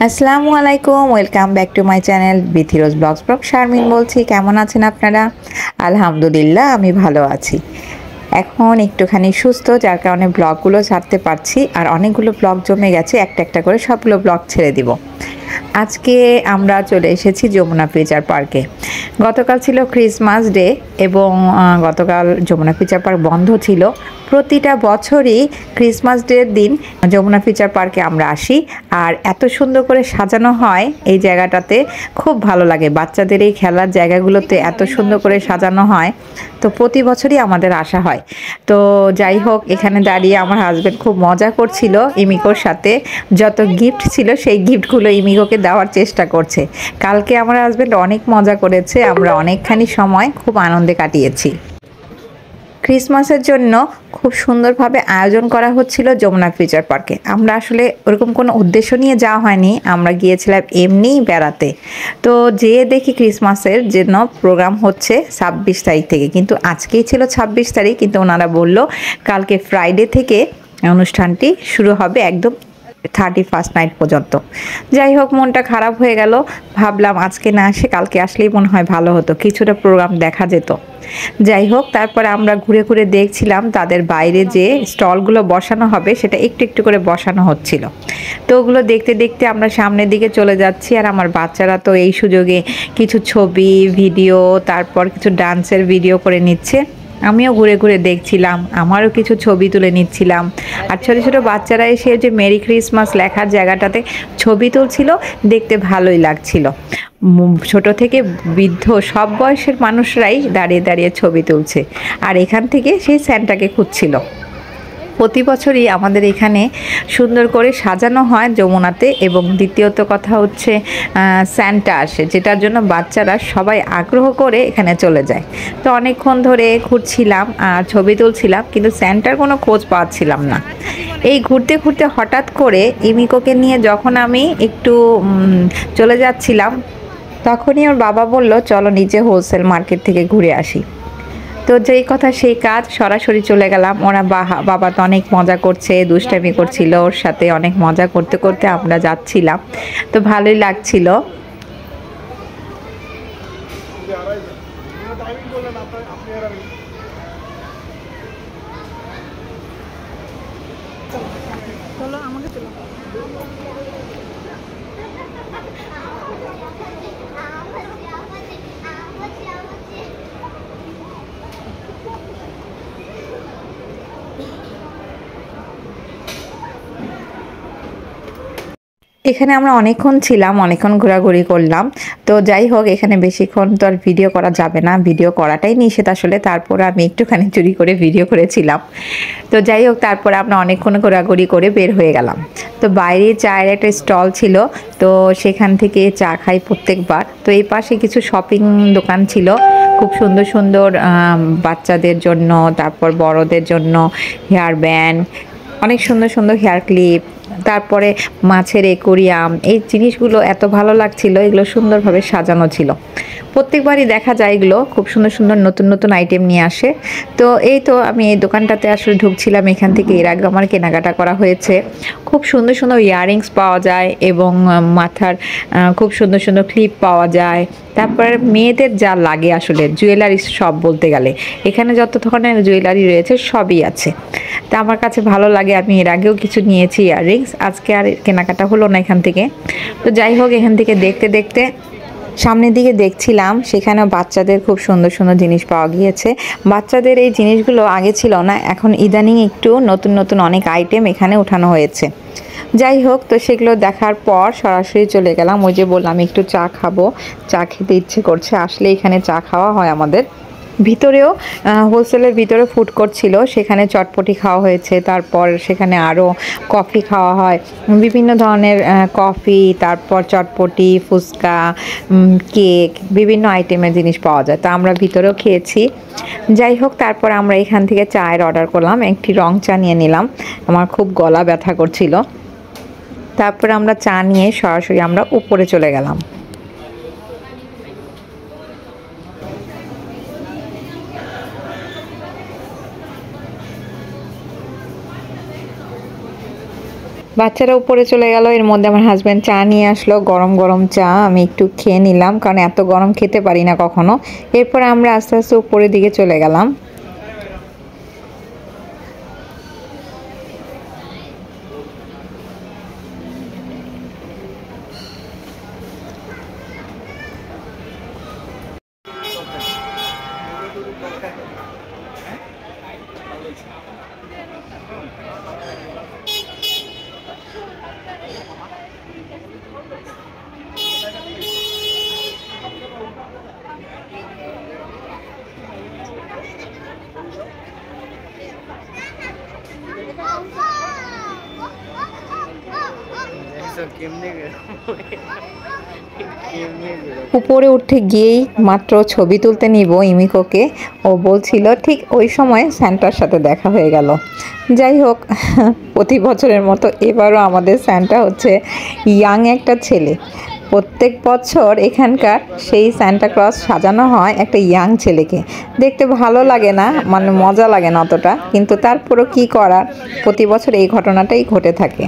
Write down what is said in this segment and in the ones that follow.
আসসালামু আলাইকুম, welcome back to my channel Bithirose vlogs vlog. Sharmin বলছি, কেমন আছেন আপনারা? আলহামদুলিল্লাহ, আমি ভালো আছি। এখন একটুখানি সুস্থ, যার কারণে ব্লগগুলো ছাড়তে পারছি। আর অনেকগুলো ব্লগ জমে গেছে, একটা একটা করে সবগুলো ব্লগ ছেড়ে দিব। আজকে আমরা চলে এসেছি যমুনা ফিউচার পার্কে। গতকাল ছিল ক্রিসমাস ডে এবং গতকাল যমুনা ফিউচার পার্ক বন্ধ ছিল। প্রতিটা বছরই ক্রিসমাস ডের দিন যমুনা ফিউচার পার্কে আমরা আসি, আর এত সুন্দর করে সাজানো হয় এই জায়গাটাতে, খুব ভালো লাগে। বাচ্চাদের এই খেলার জায়গাগুলোতে এত সুন্দর করে সাজানো হয়, তো প্রতি বছরই আমাদের আসা হয়। তো যাই হোক, এখানে দাঁড়িয়ে আমার হাজব্যান্ড খুব মজা করছিল ইমিকোর সাথে। যত গিফট ছিল সেই গিফটগুলো ইমিকোকে দেওয়ার চেষ্টা করছে। কালকে আমার হাজব্যান্ড অনেক মজা করেছে, আমরা অনেকখানি সময় খুব আনন্দে কাটিয়েছি। ক্রিসমাসের জন্য খুব সুন্দরভাবে আয়োজন করা হচ্ছিল যমুনা ফিউচার পার্কে। আমরা আসলে ওরকম কোনো উদ্দেশ্য নিয়ে যাওয়া হয়নি, আমরা গিয়েছিলাম এমনিই বেড়াতে। তো যেয়ে দেখি ক্রিসমাসের জন্য প্রোগ্রাম হচ্ছে 26 তারিখ থেকে, কিন্তু আজকেই ছিল 26 তারিখ, কিন্তু ওনারা বলল কালকে ফ্রাইডে থেকে অনুষ্ঠানটি শুরু হবে একদম 31st নাইট পর্যন্ত। যাই হোক, মনটা খারাপ হয়ে গেল। ভাবলাম আজকে না আসে কালকে আসলেই মনে হয় ভালো হতো, কিছুটা প্রোগ্রাম দেখা যেত। যাই হোক, তারপরে আমরা ঘুরে ঘুরে দেখছিলাম তাদের বাইরে যে স্টলগুলো বসানো হবে সেটা একটু একটু করে বসানো হচ্ছিল। তো ওগুলো দেখতে দেখতে আমরা সামনের দিকে চলে যাচ্ছি, আর আমার বাচ্চারা তো এই সুযোগে কিছু ছবি ভিডিও, তারপর কিছু ডান্সের ভিডিও করে নিচ্ছে। আমিও ঘুরে ঘুরে দেখছিলাম, আমারও কিছু ছবি তুলে নিচ্ছিলাম। আর ছোটো ছোটো বাচ্চারা এসে যে মেরি ক্রিসমাস লেখার জায়গাটাতে ছবি তুলছিল, দেখতে ভালোই লাগছিল। ছোট থেকে বৃদ্ধ সব বয়সের মানুষরাই দাঁড়িয়ে দাঁড়িয়ে ছবি তুলছে, আর এখান থেকে সেই স্যান্টাকে খুঁজছিল। প্রতি বছরই আমাদের এখানে সুন্দর করে সাজানো হয় যমুনাতে, এবং দ্বিতীয়ত কথা হচ্ছে স্যান্টা আসে, যেটার জন্য বাচ্চারা সবাই আগ্রহ করে এখানে চলে যায়। তো অনেকক্ষণ ধরে ঘুরছিলাম আর ছবি তুলছিলাম, কিন্তু স্যান্টার কোনো খোঁজ পাচ্ছিলাম না। এই ঘুরতে ঘুরতে হঠাৎ করে ইমিকোকে নিয়ে যখন আমি একটু চলে যাচ্ছিলাম, তখনই ওর বাবা বলল, চলো নিচে হোলসেল মার্কেট থেকে ঘুরে আসি। তো যেই কথা সেই কাজ, সরাসরি চলে গেলাম। ওরা বাবা তো অনেক মজা করছে, দুষ্টামি করছিল ওর সাথে, অনেক মজা করতে করতে আমরা যাচ্ছিলাম। তো ভালোই লাগছিল। এখানে আমরা অনেকক্ষণ ছিলাম, অনেকক্ষণ ঘোরাঘুরি করলাম। তো যাই হোক, এখানে বেশিক্ষণ তো আর ভিডিও করা যাবে না, ভিডিও করাটাই নিষেধ আসলে। তারপর আমি একটুখানি চুরি করে ভিডিও করেছিলাম। তো যাই হোক, তারপরে আমরা অনেকক্ষণ ঘোরাঘুরি করে বের হয়ে গেলাম। তো বাইরে চায়ের একটা স্টল ছিল, তো সেখান থেকে চা খাই প্রত্যেকবার। তো এই পাশে কিছু শপিং দোকান ছিল, খুব সুন্দর সুন্দর বাচ্চাদের জন্য, তারপর বড়দের জন্য হেয়ার ব্যান্ড, অনেক সুন্দর সুন্দর হেয়ার ক্লিপ, তারপরে মাছের অ্যাকোরিয়াম। এই জিনিসগুলো এত ভালো লাগছিল, এগুলো সুন্দরভাবে সাজানো ছিল। প্রত্যেকবারই দেখা যায় এগুলো খুব সুন্দর সুন্দর নতুন নতুন আইটেম নিয়ে আসে। তো এই তো আমি এই দোকানটাতে আসলে ঢুকছিলাম, এখান থেকে এর আগে আমার কেনাকাটা করা হয়েছে। খুব সুন্দর সুন্দর ইয়াররিংস পাওয়া যায়, এবং মাথার খুব সুন্দর সুন্দর ক্লিপ পাওয়া যায়। তারপরে মেয়েদের যা লাগে আসলে জুয়েলারি সব বলতে গেলে, এখানে যত ধরনের জুয়েলারি রয়েছে সবই আছে। তা আমার কাছে ভালো লাগে, আমি এর আগেও কিছু নিয়েছি ইয়াররিংস, আজকে আর কেনাকাটা হলো না এখান থেকে। তো যাই হোক, এখান থেকে দেখতে দেখতে সামনের দিকে দেখছিলাম, সেখানে বাচ্চাদের খুব সুন্দর সুন্দর জিনিস পাওয়া গিয়েছে। বাচ্চাদের এই জিনিসগুলো আগে ছিল না, এখন ইদানিং একটু নতুন নতুন অনেক আইটেম এখানে উঠানো হয়েছে। যাই হোক, তো সেগুলো দেখার পর সরাসরি চলে গেলাম, ওই যে বললাম একটু চা খাবো, চা খেতে ইচ্ছে করছে। আসলে এখানে চা খাওয়া হয় আমাদের। ভিতরেও হোলসেলের ভিতরে ফুড কোর্ট ছিল, সেখানে চটপটি খাওয়া হয়েছে। তারপর সেখানে আরও কফি খাওয়া হয়, বিভিন্ন ধরনের কফি, তারপর চটপটি, ফুচকা, কেক, বিভিন্ন আইটেমের জিনিস পাওয়া যায়। তো আমরা ভিতরেও খেয়েছি। যাই হোক, তারপর আমরা এখান থেকে চায়ের অর্ডার করলাম, একটি রং চা নিয়ে নিলাম, আমার খুব গলা ব্যথা করছিল। তারপর আমরা চা নিয়ে সরাসরি আমরা উপরে চলে গেলাম। বাচ্চারা উপরে চলে গেল, এর মধ্যে আমার হাজব্যান্ড চা নিয়ে আসলো, গরম গরম চা। আমি একটু খেয়ে নিলাম, কারণ এত গরম খেতে পারি না কখনো। এরপর আমরা আস্তে আস্তে উপরের দিকে চলে গেলাম। উপরে উঠে গিয়েই মাত্র ছবি তুলতে নিব ইমিকোকে, ও বলছিল, ঠিক ওই সময় স্যান্টার সাথে দেখা হয়ে গেল। যাই হোক, প্রতি বছরের মতো এবারও আমাদের স্যান্টা হচ্ছে ইয়াং একটা ছেলে। প্রত্যেক বছর এখানকার সেই স্যান্টা ক্লজ সাজানো হয় একটা ইয়াং ছেলেকে। দেখতে ভালো লাগে না, মানে মজা লাগে না অতটা, কিন্তু তারপরও কি করার, প্রতি বছর এই ঘটনাটাই ঘটে থাকে।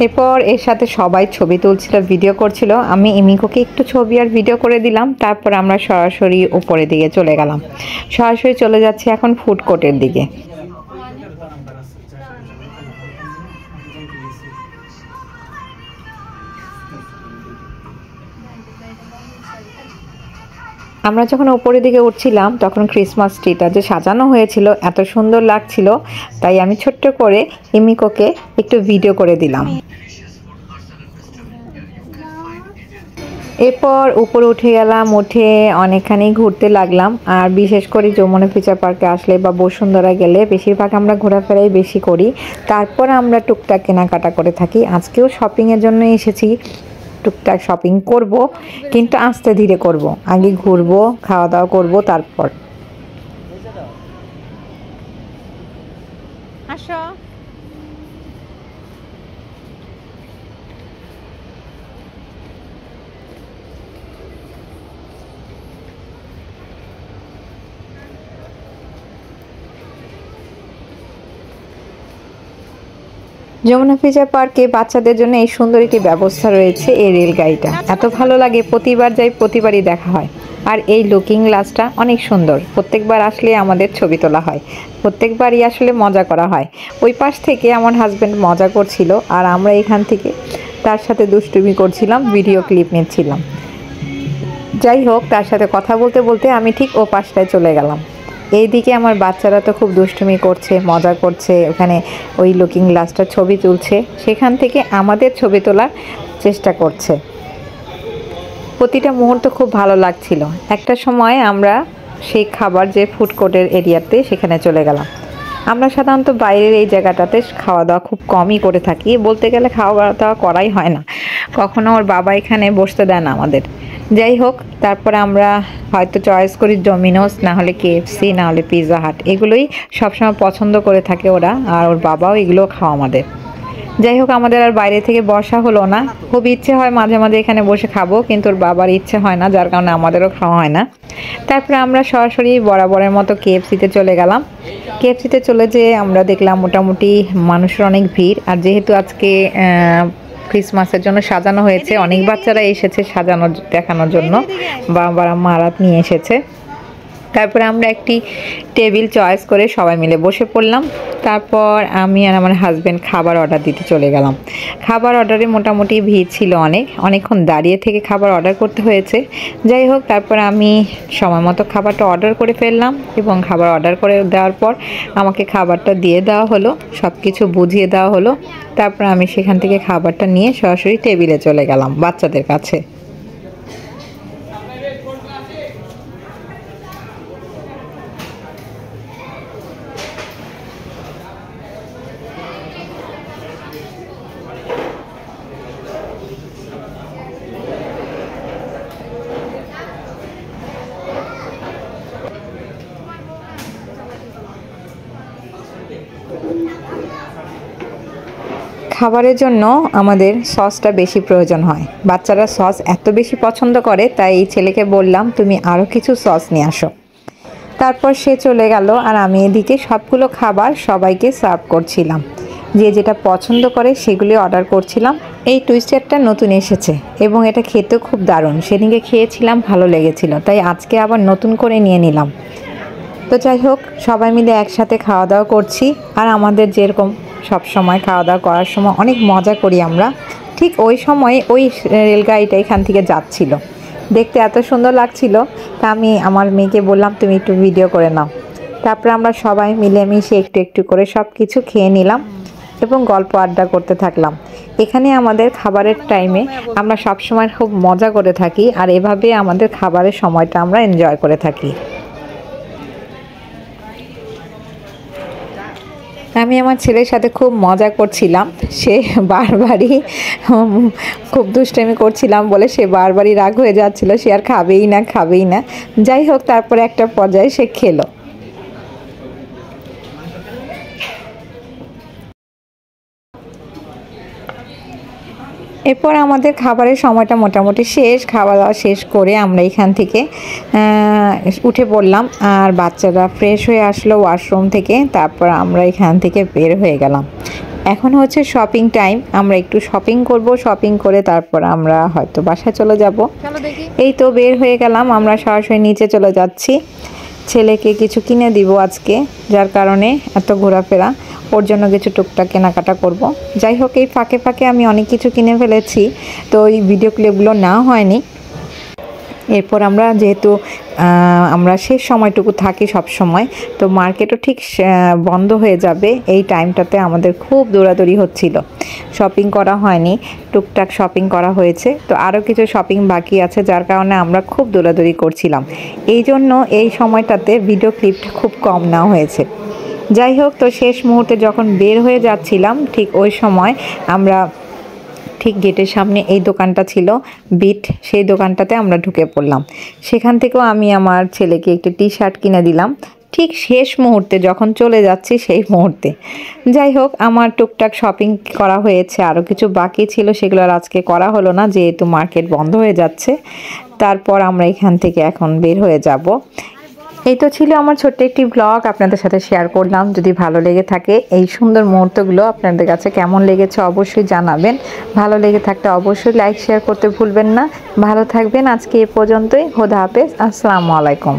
এরপর এর সাথে সবাই ছবি তুলছিল, ভিডিও করছিল। আমি ইমিকোকে একটু ছবি আর ভিডিও করে দিলাম। তারপর আমরা সরাসরি উপরের দিকে চলে গেলাম। সরাসরি চলে যাচ্ছি এখন ফুড কোর্টের দিকে। আমরা যখন উপরের দিকে উঠছিলাম তখন ক্রিসমাস ট্রিটা যে সাজানো হয়েছিল এত সুন্দর লাগছিল, তাই আমি ছোট্ট করে ইমিকোকে একটু ভিডিও করে দিলাম। এরপর উপরে উঠে গেলাম, উঠে অনেকখানি ঘুরতে লাগলাম। আর বিশেষ করে যমুনা ফিচার পার্কে আসলে বা বসুন্ধরা গেলে বেশিরভাগ আমরা ঘোরাফেরাই বেশি করি। তারপর আমরা টুকটাক কেনাকাটা করে থাকি। আজকেও শপিংয়ের জন্য এসেছি, টুকটাক শপিং করব, কিন্তু আস্তে ধীরে করব। আগে ঘুরবো, খাওয়া দাওয়া করব, তারপর। আসো। যমুনা ফিচার পার্কে বাচ্চাদের জন্য এই সুন্দর একটি ব্যবস্থা রয়েছে। এই রেলগাড়িটা এত ভালো লাগে, প্রতিবার যাই প্রতিবারই দেখা হয়। আর এই লুকিং গ্লাসটা অনেক সুন্দর, প্রত্যেকবার আসলে আমাদের ছবি তোলা হয়, প্রত্যেকবারই আসলে মজা করা হয়। ওই পাশ থেকে আমার হাজব্যান্ড মজা করছিল আর আমরা এখান থেকে তার সাথে দুষ্টুমি করছিলাম, ভিডিও ক্লিপ নিচ্ছিলাম। যাই হোক, তার সাথে কথা বলতে বলতে আমি ঠিক ও পাশটায় চলে গেলাম। এইদিকে আমার বাচ্চারা তো খুব দুষ্টুমি করছে, মজা করছে, ওখানে ওই লুকিং গ্লাসটার ছবি তুলছে, সেখান থেকে আমাদের ছবি তোলার চেষ্টা করছে। প্রতিটা মুহূর্ত খুব ভালো লাগছিল। একটা সময় আমরা সেই খাবার যে ফুড কোর্টের এরিয়াতে সেখানে চলে গেলাম। আমরা সাধারণত বাইরের এই জায়গাটাতে খাওয়া দাওয়া খুব কমই করে থাকি, বলতে গেলে খাওয়া দাওয়া করাই হয় না, কখনো ওর বাবা এখানে বসতে দেয় না আমাদের। যাই হোক, তারপরে আমরা হয়তো চয়েস করি ডোমিনোস, না হলে কেএফসি, না হলে পিৎজা হাট, এগুলোই সবসময় পছন্দ করে থাকে ওরা, আর ওর বাবাও এগুলো খাওয়া আমাদের। যাই হোক, আমাদের আর বাইরে থেকে বসা হলো না। খুব ইচ্ছে হয় মাঝে মাঝে এখানে বসে খাবো, কিন্তু ওর বাবার ইচ্ছে হয় না, যার কারণে আমাদেরও খাওয়া হয় না। তারপরে আমরা সরাসরি বরাবরের মতো কেএফসিতে চলে গেলাম। কেএফসিতে চলে যেয়ে আমরা দেখলাম মোটামুটি মানুষের অনেক ভিড়। আর যেহেতু আজকে ক্রিসমাসের জন্য সাজানো হয়েছে, অনেক বাচ্চারা এসেছে সাজানো দেখানোর জন্য, বাবারা মারা নিয়ে এসেছে। তারপরে আমরা একটি টেবিল চয়েস করে সবাই মিলে বসে পড়লাম। তারপর আমি আর আমার হাজব্যান্ড খাবার অর্ডার দিতে চলে গেলাম। খাবার অর্ডারে মোটামুটি ভিড় ছিল, অনেকক্ষণ দাঁড়িয়ে থেকে খাবার অর্ডার করতে হয়েছে। যাই হোক, তারপর আমি সময় মতো খাবারটা অর্ডার করে ফেললাম, এবং খাবার অর্ডার করে দেওয়ার পর আমাকে খাবারটা দিয়ে দেওয়া হলো, সব কিছু বুঝিয়ে দেওয়া হলো। তারপর আমি সেখান থেকে খাবারটা নিয়ে সরাসরি টেবিলে চলে গেলাম বাচ্চাদের কাছে। খাবারের জন্য আমাদের সসটা বেশি প্রয়োজন হয়, বাচ্চারা সস এত বেশি পছন্দ করে, তাই এই ছেলেকে বললাম তুমি আরও কিছু সস নিয়ে আসো। তারপর সে চলে গেল, আর আমি এদিকে সবগুলো খাবার সবাইকে সার্ভ করছিলাম। যে যেটা পছন্দ করে সেগুলি অর্ডার করছিলাম। এই টুইস্টারটা নতুন এসেছে এবং এটা খেতেও খুব দারুণ। সেদিনকে খেয়েছিলাম, ভালো লেগেছিল, তাই আজকে আবার নতুন করে নিয়ে নিলাম। তো যাই হোক, সবাই মিলে একসাথে খাওয়া দাওয়া করছি। আর আমাদের যেরকম সব সময় খাওয়া দাওয়া করার সময় অনেক মজা করি আমরা, ঠিক ওই সময় ওই রেলগাড়িটা এখান থেকে যাচ্ছিল, দেখতে এত সুন্দর লাগছিল। তা আমি আমার মেয়েকে বললাম, তুমি একটু ভিডিও করে নাও। তারপরে আমরা সবাই মিলেমিশে একটু একটু করে সব কিছু খেয়ে নিলাম এবং গল্প আড্ডা করতে থাকলাম। এখানে আমাদের খাবারের টাইমে আমরা সব সময় খুব মজা করে থাকি, আর এভাবে আমাদের খাবারের সময়টা আমরা এনজয় করে থাকি। আমি আমার ছেলের সাথে খুব মজা করছিলাম। সে বারবারই খুব দুষ্টামি করছিলাম বলে সে বারবারই রাগ হয়ে যাচ্ছিল, সে আর খাবেই না। যাই হোক, তারপরে একটা পর্যায়ে সে খেলো। এরপর আমাদের খাবারের সময়টা মোটামুটি শেষ। খাওয়া দাওয়া শেষ করে আমরা এখান থেকে উঠে পড়লাম, আর বাচ্চারা ফ্রেশ হয়ে আসলো ওয়াশরুম থেকে। তারপর আমরা এখান থেকে বের হয়ে গেলাম। এখন হচ্ছে শপিং টাইম, আমরা একটু শপিং করব। শপিং করে তারপর আমরা হয়তো বাসায় চলে যাব। এই তো বের হয়ে গেলাম, আমরা সরাসরি নিচে চলে যাচ্ছি। ছেলেকে কিছু কিনে দিব আজকে, যার কারণে এত ঘোরাফেরা। ওর জন্য কিছু টুকটাক কেনাকাটা করব। যাই হোক, এই ফাঁকে ফাঁকে আমি অনেক কিছু কিনে ফেলেছি, তো এই ভিডিও ক্লিপগুলো না হয়নি। এরপর আমরা যেহেতু আমরা শেষ সময়টুকু থাকি সব সময়, তো মার্কেটও ঠিক বন্ধ হয়ে যাবে এই টাইমটাতে আমাদের খুব দৌড়াদৌড়ি হচ্ছিল। শপিং করা হয়নি, টুকটাক শপিং করা হয়েছে, তো আরও কিছু শপিং বাকি আছে, যার কারণে আমরা খুব দৌড়াদৌড়ি করছিলাম। এই জন্য এই সময়টাতে ভিডিও ক্লিপটা খুব কম নেওয়া হয়েছে। যাই হোক, তো শেষ মুহূর্তে যখন বের হয়ে যাচ্ছিলাম, ঠিক ওই সময় আমরা ঠিক গেটের সামনে এই দোকানটা ছিল বিট, সেই দোকানটাতে আমরা ঢুকে পড়লাম। সেখান থেকেও আমি আমার ছেলেকে একটি টি শার্ট কিনে দিলাম ঠিক শেষ মুহূর্তে, যখন চলে যাচ্ছি সেই মুহূর্তে। যাই হোক, আমার টুকটাক শপিং করা হয়েছে, আরও কিছু বাকি ছিল, সেগুলো আর আজকে করা হলো না যেহেতু মার্কেট বন্ধ হয়ে যাচ্ছে। তারপর আমরা এখান থেকে এখন বের হয়ে যাব। এই তো ছিল আমার ছোট্ট একটি ব্লগ, আপনাদের সাথে শেয়ার করলাম। যদি ভালো লেগে থাকে এই সুন্দর মুহূর্তগুলো আপনাদের কাছে কেমন লেগেছে অবশ্যই জানাবেন। ভালো লেগে থাকলে অবশ্যই লাইক শেয়ার করতে ভুলবেন না। ভালো থাকবেন। আজকে এ পর্যন্তই। খোদা হাফেজ। আসসালামু আলাইকুম।